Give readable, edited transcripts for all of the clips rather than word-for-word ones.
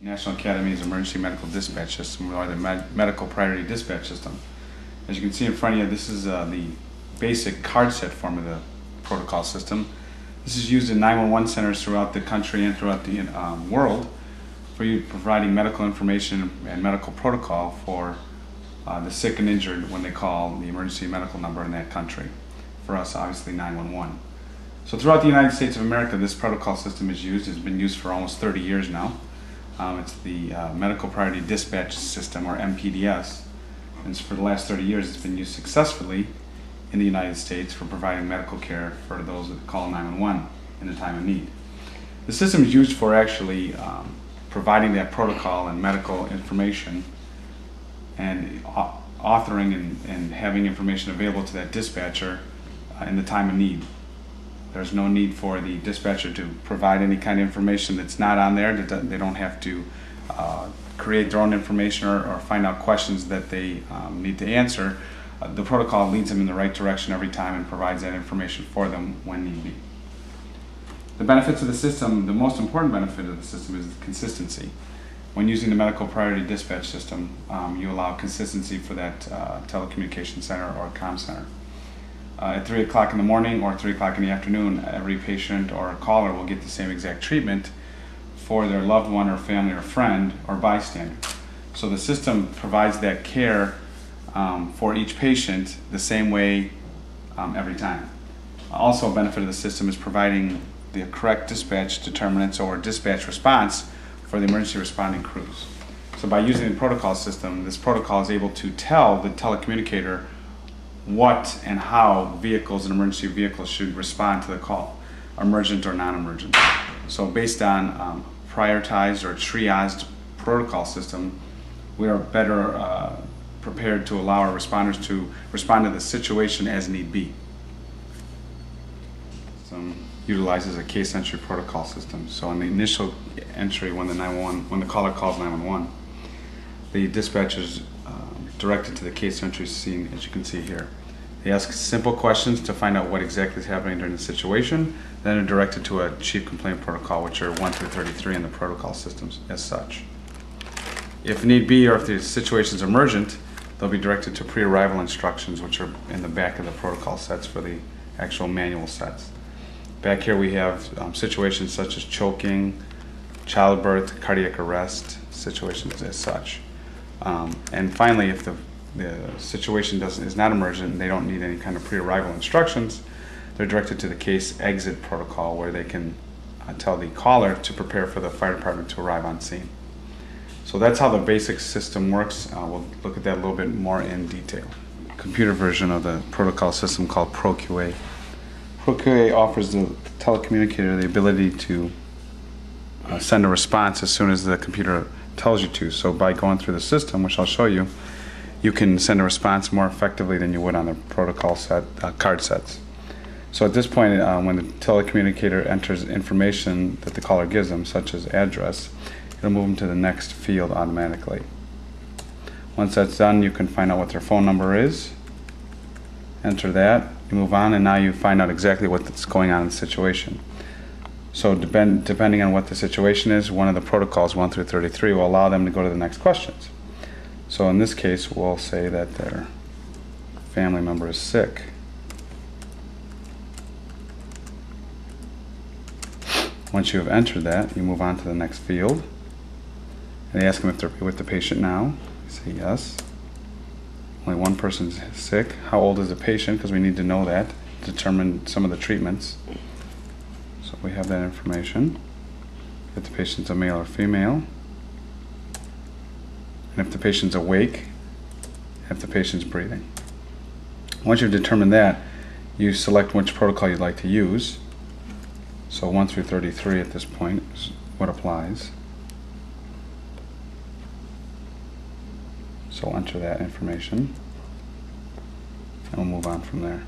National Academy's Emergency Medical Dispatch System, or the Medical Priority Dispatch System. As you can see in front of you, this is the basic card set form of the protocol system. This is used in 911 centers throughout the country and throughout the world for you providing medical information and medical protocol for the sick and injured when they call the emergency medical number in that country. For us, obviously 911. So throughout the United States of America, this protocol system is used. It's been used for almost 30 years now. It's the Medical Priority Dispatch System, or MPDS. And for the last 30 years, it's been used successfully in the United States for providing medical care for those that call 911 in a time of need. The system is used for actually providing that protocol and medical information and authoring and having information available to that dispatcher in the time of need. There's no need for the dispatcher to provide any kind of information that's not on there. They don't have to create their own information or find out questions that they need to answer. The protocol leads them in the right direction every time and provides that information for them when need be. The benefits of the system, the most important benefit of the system is consistency. When using the Medical Priority Dispatch System, you allow consistency for that telecommunication center or comm center. At 3 o'clock in the morning or 3 o'clock in the afternoon, every patient or caller will get the same exact treatment for their loved one or family or friend or bystander. So the system provides that care for each patient the same way every time. Also, a benefit of the system is providing the correct dispatch determinants or dispatch response for the emergency responding crews. So by using the protocol system, this protocol is able to tell the telecommunicator what and how vehicles and emergency vehicles should respond to the call, emergent or non-emergent. So based on prioritized or triaged protocol system, we are better prepared to allow our responders to respond to the situation as need be. Utilizes a case entry protocol system. So on the initial entry, when the caller calls 911, the dispatcher is directed to the case entry scene, as you can see here. They ask simple questions to find out what exactly is happening during the situation, then are directed to a chief complaint protocol, which are 1 through 33 in the protocol systems as such. If need be, or if the situation is emergent, they'll be directed to pre-arrival instructions, which are in the back of the protocol sets for the actual manual sets. Back here we have situations such as choking, childbirth, cardiac arrest, situations as such. And finally, if the situation is not emergent and they don't need any kind of pre-arrival instructions, they're directed to the case exit protocol, where they can tell the caller to prepare for the fire department to arrive on scene. So that's how the basic system works. We'll look at that a little bit more in detail. Computer version of the protocol system called ProQA. ProQA offers the telecommunicator the ability to send a response as soon as the computer tells you to. So by going through the system, which I'll show you, you can send a response more effectively than you would on the protocol card sets. So at this point, when the telecommunicator enters information that the caller gives them, such as address, it'll move them to the next field automatically. Once that's done, you can find out what their phone number is, enter that, you move on, and now you find out exactly what's going on in the situation. So depending on what the situation is, one of the protocols, 1 through 33, will allow them to go to the next questions. So in this case, we'll say that their family member is sick. Once you have entered that, you move on to the next field. And they ask them if they're with the patient now. You say yes. Only one person's sick. How old is the patient? Because we need to know that to determine some of the treatments. So we have that information. If the patient's a male or female. And if the patient's awake. If the patient's breathing. Once you've determined that, you select which protocol you'd like to use. So 1 through 33 at this point is what applies. So enter that information, and we'll move on from there.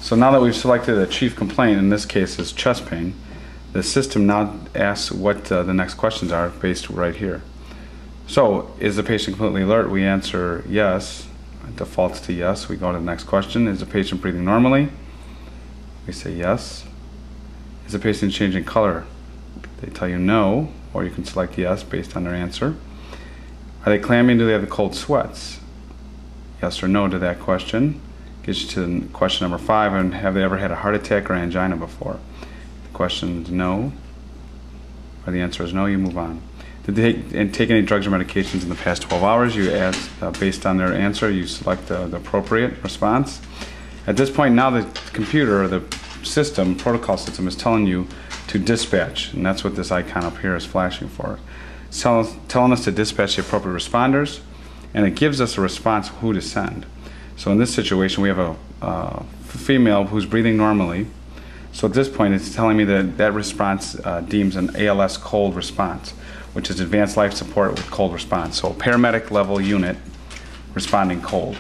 So now that we've selected a chief complaint, in this case is chest pain, the system now asks what the next questions are based right here. So, is the patient completely alert? We answer yes. It defaults to yes. We go to the next question. Is the patient breathing normally? We say yes. Is the patient changing color? They tell you no. or you can select yes based on their answer. Are they clammy and do they have the cold sweats? Yes or no to that question. Gets you to question number 5, and have they ever had a heart attack or angina before? The question is no, or the answer is no, you move on. Did they take any drugs or medications in the past 12 hours? You ask, based on their answer, you select the appropriate response. At this point now the computer, or the system, protocol system, is telling you to dispatch, and that's what this icon up here is flashing for. It's telling us to dispatch the appropriate responders, and it gives us a response of who to send. So in this situation we have a female who's breathing normally. So at this point it's telling me that that response deems an ALS cold response, which is advanced life support with cold response. So a paramedic level unit responding cold.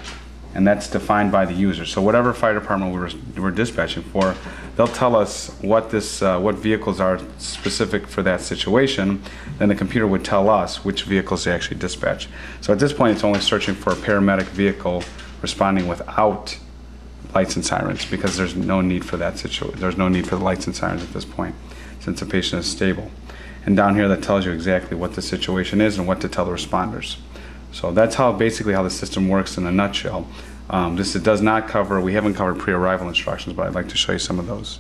And that's defined by the user. So whatever fire department we're dispatching for, they'll tell us what vehicles are specific for that situation. Then the computer would tell us which vehicles to actually dispatch. So at this point it's only searching for a paramedic vehicle responding without lights and sirens, because there's no need for that situation. There's no need for the lights and sirens at this point, since the patient is stable. And down here that tells you exactly what the situation is and what to tell the responders. So that's basically how the system works in a nutshell. It does not cover, we haven't covered pre-arrival instructions, but I'd like to show you some of those.